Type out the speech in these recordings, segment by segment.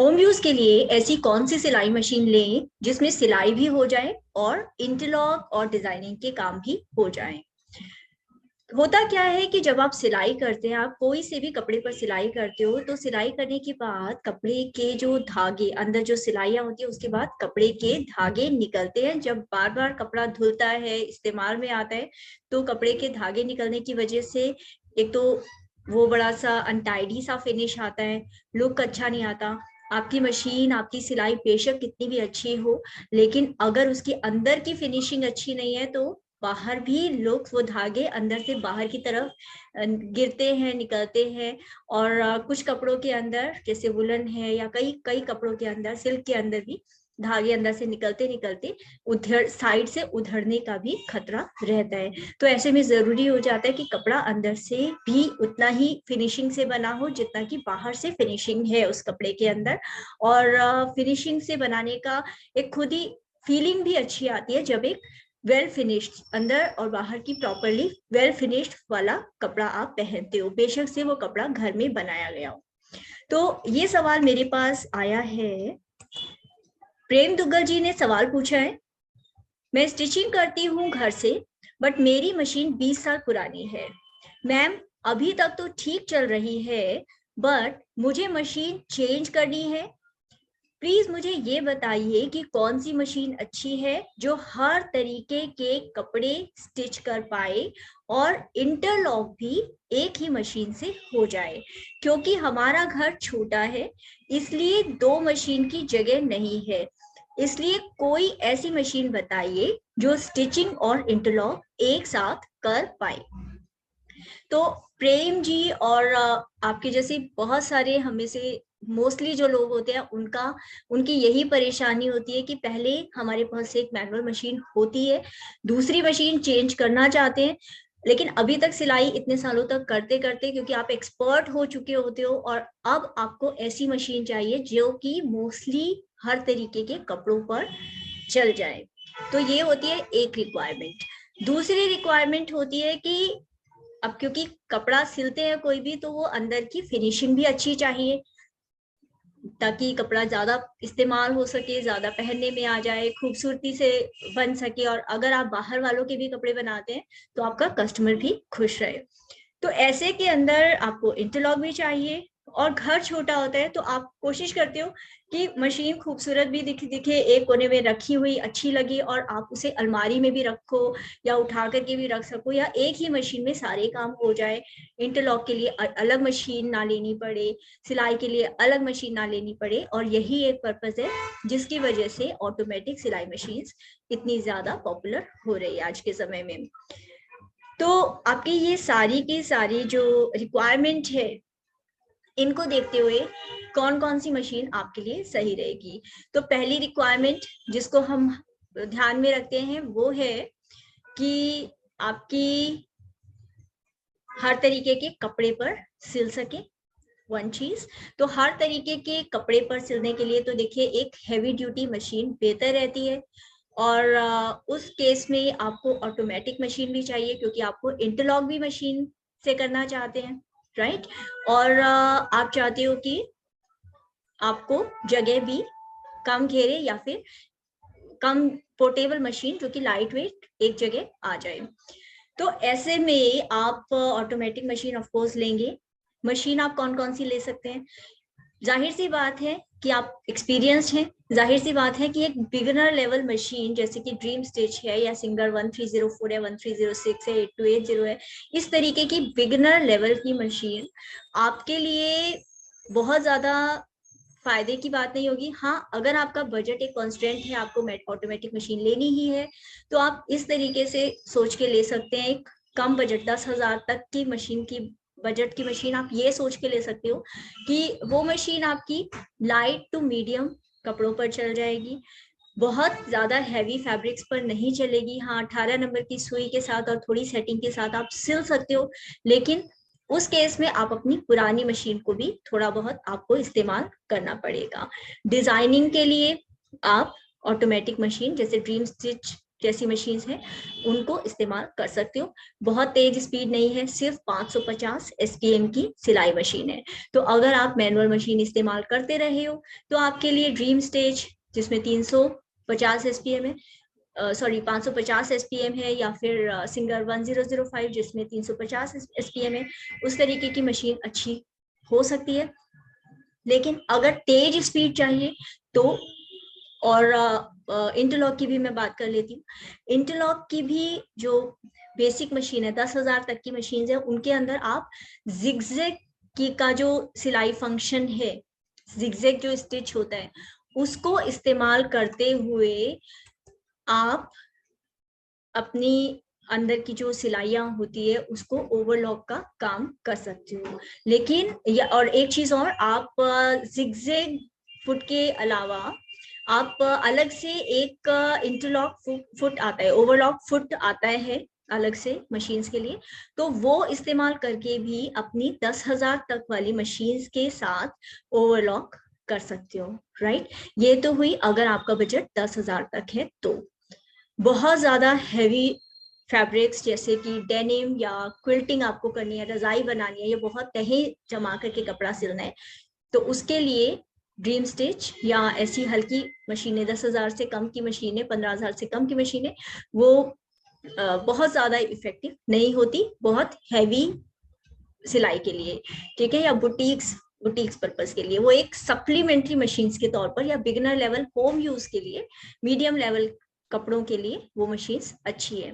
Home use के लिए ऐसी कौन सी सिलाई मशीन लें जिसमें सिलाई भी हो जाए और इंटरलॉक और डिजाइनिंग के काम भी हो जाए। होता क्या है कि जब आप सिलाई करते हैं, आप कोई से भी कपड़े पर सिलाई करते हो, तो सिलाई करने के बाद कपड़े के जो धागे अंदर जो सिलाइयां होती है उसके बाद कपड़े के धागे निकलते हैं। जब बार बार कपड़ा धुलता है, इस्तेमाल में आता है, तो कपड़े के धागे निकलने की वजह से एक तो वो बड़ा सा अनटाइडी सा फिनिश आता है, लुक अच्छा नहीं आता। आपकी मशीन, आपकी सिलाई बेशक कितनी भी अच्छी हो, लेकिन अगर उसकी अंदर की फिनिशिंग अच्छी नहीं है तो बाहर भी लुक, वो धागे अंदर से बाहर की तरफ गिरते हैं, निकलते हैं। और कुछ कपड़ों के अंदर जैसे वुलन है या कई कई कपड़ों के अंदर, सिल्क के अंदर भी धागे अंदर से निकलते निकलते उधर साइड से उधड़ने का भी खतरा रहता है। तो ऐसे में जरूरी हो जाता है कि कपड़ा अंदर से भी उतना ही फिनिशिंग से बना हो जितना कि बाहर से फिनिशिंग है उस कपड़े के अंदर। और फिनिशिंग से बनाने का एक खुद ही फीलिंग भी अच्छी आती है जब एक वेल फिनिश्ड, अंदर और बाहर की प्रॉपरली वेल फिनिश्ड वाला कपड़ा आप पहनते हो, बेशक से वो कपड़ा घर में बनाया गया हो। तो ये सवाल मेरे पास आया है, प्रेम दुग्गल जी ने सवाल पूछा है, मैं स्टिचिंग करती हूँ घर से, बट मेरी मशीन 20 साल पुरानी है। मैम, अभी तक तो ठीक चल रही है, बट मुझे मशीन चेंज करनी है। प्लीज मुझे ये बताइए कि कौन सी मशीन अच्छी है जो हर तरीके के कपड़े स्टिच कर पाए और इंटरलॉक भी एक ही मशीन से हो जाए। क्योंकि हमारा घर छोटा है, इसलिए दो मशीन की जगह नहीं है। इसलिए कोई ऐसी मशीन बताइए जो स्टिचिंग और इंटरलॉक एक साथ कर पाए। तो प्रेम जी और आपके जैसे बहुत सारे हमें से मोस्टली जो लोग होते हैं उनकी यही परेशानी होती है कि पहले हमारे पास एक मैनुअल मशीन होती है, दूसरी मशीन चेंज करना चाहते हैं, लेकिन अभी तक सिलाई इतने सालों तक करते करते, क्योंकि आप एक्सपर्ट हो चुके होते हो, और अब आपको ऐसी मशीन चाहिए जो कि मोस्टली हर तरीके के कपड़ों पर चल जाए। तो ये होती है एक रिक्वायरमेंट। दूसरी रिक्वायरमेंट होती है कि अब क्योंकि कपड़ा सिलते हैं कोई भी, तो वो अंदर की फिनिशिंग भी अच्छी चाहिए ताकि कपड़ा ज्यादा इस्तेमाल हो सके, ज्यादा पहनने में आ जाए, खूबसूरती से बन सके। और अगर आप बाहर वालों के भी कपड़े बनाते हैं तो आपका कस्टमर भी खुश रहे। तो ऐसे के अंदर आपको इंटरलॉक भी चाहिए, और घर छोटा होता है तो आप कोशिश करते हो कि मशीन खूबसूरत भी दिखे, एक कोने में रखी हुई अच्छी लगी, और आप उसे अलमारी में भी रखो या उठा करके भी रख सको, या एक ही मशीन में सारे काम हो जाए। इंटरलॉक के लिए अलग मशीन ना लेनी पड़े, सिलाई के लिए अलग मशीन ना लेनी पड़े। और यही एक पर्पज है जिसकी वजह से ऑटोमेटिक सिलाई मशीन इतनी ज्यादा पॉपुलर हो रही है आज के समय में। तो आपकी ये सारी की सारी जो रिक्वायरमेंट है, इनको देखते हुए कौन कौन सी मशीन आपके लिए सही रहेगी। तो पहली रिक्वायरमेंट जिसको हम ध्यान में रखते हैं वो है कि आपकी हर तरीके के कपड़े पर सिल सके। वन चीज, तो हर तरीके के कपड़े पर सिलने के लिए तो देखिए एक हैवी ड्यूटी मशीन बेहतर रहती है। और उस केस में आपको ऑटोमेटिक मशीन भी चाहिए, क्योंकि आपको इंटरलॉक भी मशीन से करना चाहते हैं, राइट। और आप चाहते हो कि आपको जगह भी कम घेरे, या फिर कम पोर्टेबल मशीन जो कि लाइट वेट एक जगह आ जाए। तो ऐसे में आप ऑटोमेटिक मशीन ऑफ कोर्स लेंगे। मशीन आप कौन कौन सी ले सकते हैं? जाहिर सी बात है कि आप एक्सपीरियंस्ड हैं, जाहिर सी बात है कि एक बिगिनर लेवल मशीन जैसे कि ड्रीम स्टिच है, या सिंगर 1304 है, 1306 है, 8280 है, इस तरीके की बिगिनर लेवल की मशीन आपके लिए बहुत ज्यादा फायदे की बात नहीं होगी। हाँ, अगर आपका बजट एक कॉन्स्टेंट है, आपको ऑटोमेटिक मशीन लेनी ही है, तो आप इस तरीके से सोच के ले सकते हैं। एक कम बजट 10,000 तक की मशीन की बजट की मशीन आप ये सोच के ले सकते हो कि वो मशीन आपकी लाइट टू मीडियम कपड़ों पर चल जाएगी, बहुत ज्यादा हैवी फैब्रिक्स पर नहीं चलेगी। हाँ, 18 नंबर की सुई के साथ और थोड़ी सेटिंग के साथ आप सिल सकते हो, लेकिन उस केस में आप अपनी पुरानी मशीन को भी थोड़ा बहुत आपको इस्तेमाल करना पड़ेगा। डिजाइनिंग के लिए आप ऑटोमेटिक मशीन जैसे ड्रीम स्टिच जैसी मशीन्स हैं उनको इस्तेमाल कर सकते हो। बहुत तेज स्पीड नहीं है, सिर्फ 550 एसपीएम की सिलाई मशीन है। तो अगर आप मैनुअल मशीन इस्तेमाल करते रहे हो तो आपके लिए ड्रीम स्टेज जिसमें 350 एसपीएम है, 550 एसपीएम है, या फिर सिंगर 1005 जिसमें 350 एसपीएम है, उस तरीके की मशीन अच्छी हो सकती है। लेकिन अगर तेज स्पीड चाहिए तो, और इंटरलॉक की भी मैं बात कर लेती हूँ। इंटरलॉक की भी जो बेसिक मशीन है 10,000 तक की मशीन है, उनके अंदर आप जिगजैग की का जो सिलाई फंक्शन है, जिगजैग जो स्टिच होता है, उसको इस्तेमाल करते हुए आप अपनी अंदर की जो सिलाइयां होती है उसको ओवरलॉक का काम कर सकते हो। लेकिन और एक चीज और, आप जिगजैग फुट के अलावा आप अलग से एक इंटरलॉक फुट आता है, ओवरलॉक फुट आता है अलग से मशीन्स के लिए, तो वो इस्तेमाल करके भी अपनी 10,000 तक वाली मशीन्स के साथ ओवरलॉक कर सकते हो, राइट। ये तो हुई अगर आपका बजट 10,000 तक है तो। बहुत ज्यादा हैवी फैब्रिक्स जैसे कि डेनिम या क्विल्टिंग आपको करनी है, रजाई बनानी है, ये बहुत तहे जमा करके कपड़ा सिलना है, तो उसके लिए ड्रीम स्टिच या ऐसी हल्की मशीनें, 10,000 से कम की मशीनें, 15,000 से कम की मशीनें, वो बहुत ज्यादा इफेक्टिव नहीं होती बहुत हैवी सिलाई के लिए, ठीक है, या बुटीक्स पर्पस के लिए। वो एक सप्लीमेंट्री मशीन्स के तौर पर, या बिगिनर लेवल होम यूज के लिए, मीडियम लेवल कपड़ों के लिए वो मशीन्स अच्छी है।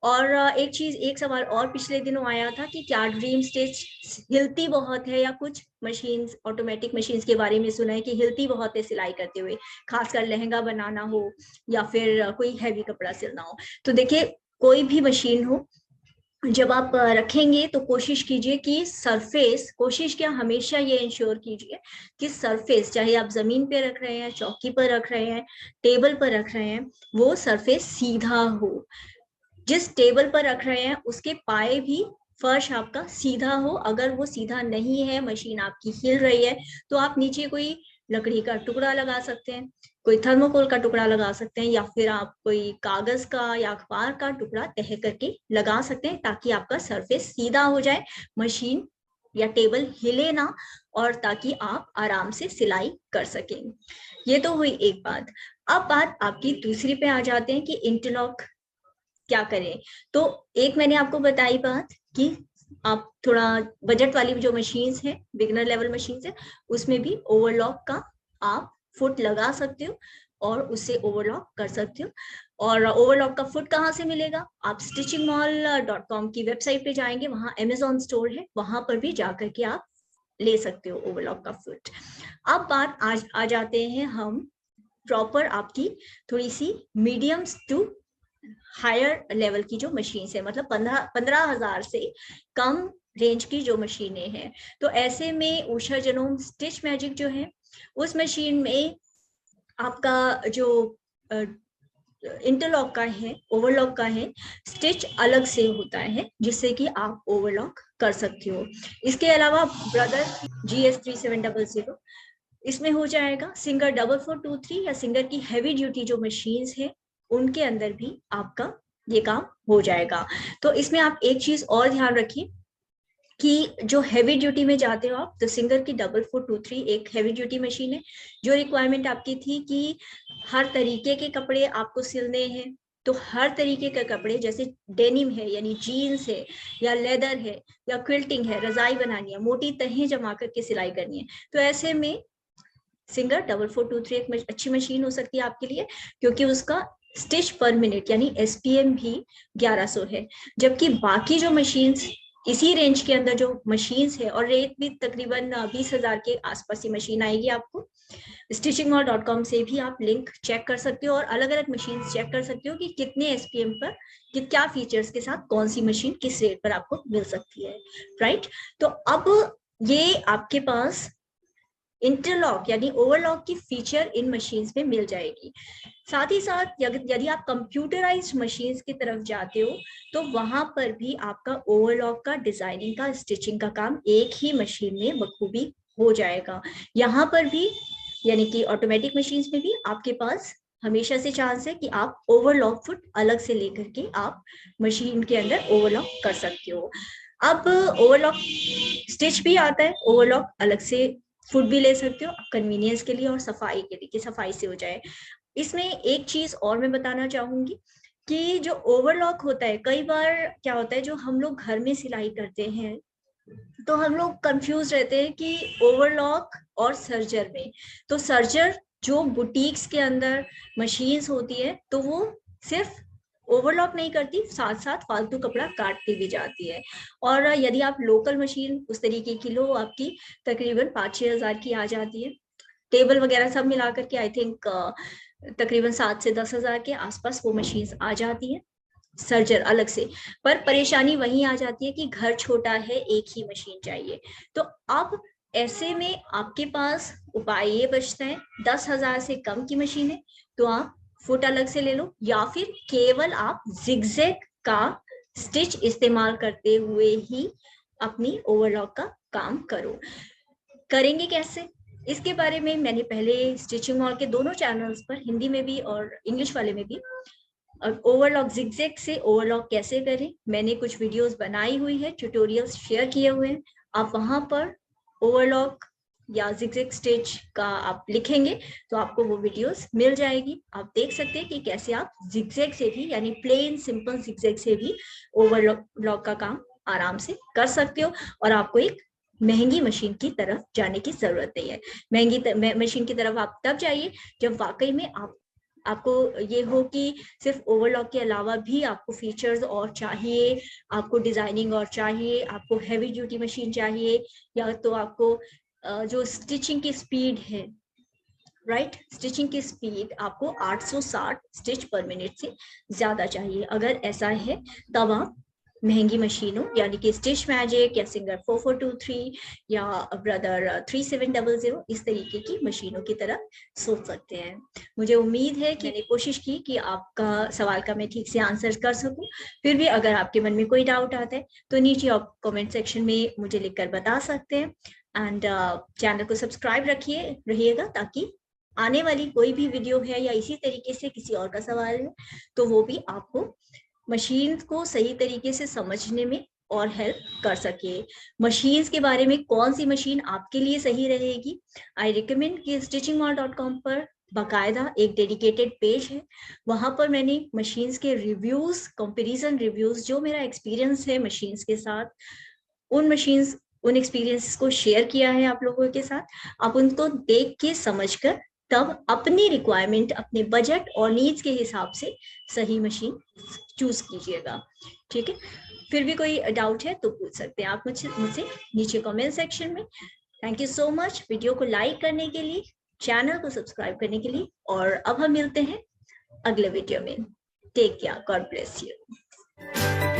और एक सवाल और पिछले दिनों आया था कि क्या ड्रीम स्टिच हिलती बहुत है, या कुछ मशीन्स, ऑटोमेटिक मशीन्स के बारे में सुना है कि हिलती बहुत है सिलाई करते हुए, खासकर लहंगा बनाना हो या फिर कोई हैवी कपड़ा सिलना हो। तो देखिए, कोई भी मशीन हो, जब आप रखेंगे तो कोशिश कीजिए कि सरफेस, कोशिश क्या, हमेशा ये इंश्योर कीजिए कि सरफेस, चाहे आप जमीन पे रख रहे हैं, चौकी पर रख रहे हैं, टेबल पर रख रहे हैं, वो सरफेस सीधा हो। जिस टेबल पर रख रहे हैं उसके पाए भी, फर्श आपका सीधा हो। अगर वो सीधा नहीं है, मशीन आपकी हिल रही है, तो आप नीचे कोई लकड़ी का टुकड़ा लगा सकते हैं, कोई थर्मोकोल का टुकड़ा लगा सकते हैं, या फिर आप कोई कागज का या अखबार का टुकड़ा तह करके लगा सकते हैं, ताकि आपका सरफेस सीधा हो जाए, मशीन या टेबल हिले ना, और ताकि आप आराम से सिलाई कर सकें। ये तो हुई एक बात। अब बात आपकी दूसरी पे आ जाते हैं कि इंटरलॉक क्या करें। तो एक मैंने आपको बताई बात कि आप थोड़ा बजट वाली जो मशीन्स है, बिगनर लेवल मशीन्स है, उसमें भी ओवरलॉक का आप फुट लगा सकते हो और उससे ओवरलॉक कर सकते हो। और ओवरलॉक का फुट कहाँ से मिलेगा? आप stitchingmall.com की वेबसाइट पे जाएंगे, वहां Amazon स्टोर है, वहां पर भी जाकर के आप ले सकते हो ओवरलॉक का फुट। अब बात आज आ जाते हैं हम प्रॉपर आपकी थोड़ी सी मीडियम टू हायर लेवल की जो मशीन है, मतलब 15,000 से कम रेंज की जो मशीनें हैं। तो ऐसे में उषा जनोम स्टिच मैजिक जो है, उस मशीन में आपका जो इंटरलॉक का है, ओवरलॉक का है, स्टिच अलग से होता है, जिससे कि आप ओवरलॉक कर सकते हो। इसके अलावा ब्रदर GS3700, इसमें हो जाएगा सिंगर 4423 या सिंगर की हैवी ड्यूटी जो मशीन्स है, उनके अंदर भी आपका ये काम हो जाएगा। तो इसमें आप एक चीज और ध्यान रखिए कि जो हैवी ड्यूटी में जाते हो आप, तो सिंगर की 4423 एक हैवी ड्यूटी मशीन है। जो रिक्वायरमेंट आपकी थी कि हर तरीके के कपड़े आपको सिलने हैं, तो हर तरीके के कपड़े, जैसे डेनिम है यानी जीन्स है, या लेदर है, या क्विल्टिंग है, रजाई बनानी है, मोटी तहें जमा करके सिलाई करनी है, तो ऐसे में सिंगर 4423 एक अच्छी मशीन हो सकती है आपके लिए, क्योंकि उसका स्टिच पर मिनट यानी एसपीएम भी 1100 है। जबकि बाकी जो मशीन्स इसी रेंज के अंदर जो मशीन्स है, और रेट भी तकरीबन 20,000 के आसपास ही मशीन आएगी आपको। stitchingmall.com से भी आप लिंक चेक कर सकते हो और अलग अलग मशीन चेक कर सकते हो कि कितने एसपीएम पर, कि क्या फीचर्स के साथ कौन सी मशीन किस रेट पर आपको मिल सकती है, राइट। तो अब ये आपके पास इंटरलॉक यानी ओवरलॉक की फीचर इन मशीन्स में मिल जाएगी। साथ ही साथ यदि आप कंप्यूटराइज्ड मशीन्स की तरफ जाते हो, तो वहां पर भी आपका ओवरलॉक का, डिजाइनिंग का, स्टिचिंग का काम एक ही मशीन में बखूबी हो जाएगा। यहाँ पर भी यानी कि ऑटोमेटिक मशीन्स में भी आपके पास हमेशा से चांस है कि आप ओवरलॉक फुट अलग से लेकर के आप मशीन के अंदर ओवरलॉक कर सकते हो। अब ओवरलॉक स्टिच भी आता है, ओवरलॉक अलग से फुट भी ले सकते हो कन्वीनियंस के लिए और सफाई के लिए, कि सफाई से हो जाए। इसमें एक चीज और मैं बताना चाहूंगी कि जो ओवरलॉक होता है, कई बार क्या होता है, जो हम लोग घर में सिलाई करते हैं तो हम लोग कंफ्यूज रहते हैं कि ओवरलॉक और सर्जर में। तो सर्जर जो बुटीक्स के अंदर मशीन्स होती है तो वो सिर्फ ओवरलॉक नहीं करती, साथ साथ फालतू कपड़ा काटती भी जाती है। और यदि आप लोकल मशीन उस तरीके की लो, आपकी तकरीबन 5-6 हजार की आ जाती है, टेबल वगैरह सब मिला करके आई थिंक तकरीबन 7 से 10 हजार के आसपास वो मशीन आ जाती है सर्जर अलग से। पर परेशानी वहीं आ जाती है कि घर छोटा है, एक ही मशीन चाहिए। तो अब ऐसे में आपके पास उपाय ये बचता है, 10 हजार से कम की मशीन है तो आप फुट अलग से ले लो, या फिर केवल आप जिगजैग का स्टिच इस्तेमाल करते हुए ही अपनी ओवरलॉक का काम करो। करेंगे कैसे, इसके बारे में मैंने पहले स्टिचिंग मॉल के दोनों चैनल्स पर, हिंदी में भी और इंग्लिश वाले में भी, और ओवरलॉक जिगजैग से ओवरलॉक कैसे करें, मैंने कुछ वीडियोस बनाई हुई है, ट्यूटोरियल्स शेयर किए हुए हैं। आप वहां पर ओवरलॉक या जिगजैग स्टिच का आप लिखेंगे तो आपको वो वीडियोस मिल जाएगी। आप देख सकते हैं कि कैसे आप जिगजैग से भी, यानी प्लेन सिंपल जिगजैग से भी ओवरलॉक का काम आराम से कर सकते हो। और आपको एक महंगी मशीन की तरफ जाने की जरूरत नहीं है। महंगी मशीन की तरफ आप तब जाइए जब वाकई में आपको ये हो कि सिर्फ ओवरलॉक के अलावा भी आपको फीचर्स और चाहिए, आपको डिजाइनिंग और चाहिए, आपको हैवी ड्यूटी मशीन चाहिए, या तो आपको जो स्टिचिंग की स्पीड है, राइट, स्टिचिंग की स्पीड आपको 860 स्टिच पर मिनट से ज्यादा चाहिए। अगर ऐसा है तब आप महंगी मशीनों यानी कि स्टिच मैजिक या सिंगर 4423 या ब्रदर 3700 इस तरीके की मशीनों की तरफ सोच सकते हैं। मुझे उम्मीद है कि मैंने कोशिश की कि आपका सवाल का मैं ठीक से आंसर कर सकूं। फिर भी अगर आपके मन में कोई डाउट आता है तो नीचे आप कमेंट सेक्शन में मुझे लिखकर बता सकते हैं। एंड चैनल को सब्सक्राइब रहिएगा ताकि आने वाली कोई भी वीडियो है या इसी तरीके से किसी और का सवाल है तो वो भी आपको मशीन को सही तरीके से समझने में और हेल्प कर सके। मशीन्स के बारे में कौन सी मशीन आपके लिए सही रहेगी, आई रिकमेंड कि stitchingmall.com पर बाकायदा एक डेडिकेटेड पेज है, वहां पर मैंने मशीन्स के रिव्यूज, कंपैरिजन रिव्यूज, जो मेरा एक्सपीरियंस है मशीन्स के साथ, उन एक्सपीरियंस को शेयर किया है आप लोगों के साथ। आप उनको देख के समझकर तब अपनी रिक्वायरमेंट, अपने बजट और नीड्स के हिसाब से सही मशीन चूज कीजिएगा। ठीक है, फिर भी कोई डाउट है तो पूछ सकते हैं आप मुझसे नीचे कमेंट सेक्शन में। Thank you so much video को लाइक करने के लिए, चैनल को सब्सक्राइब करने के लिए, और अब हम मिलते हैं अगले वीडियो में। Take care, God bless you.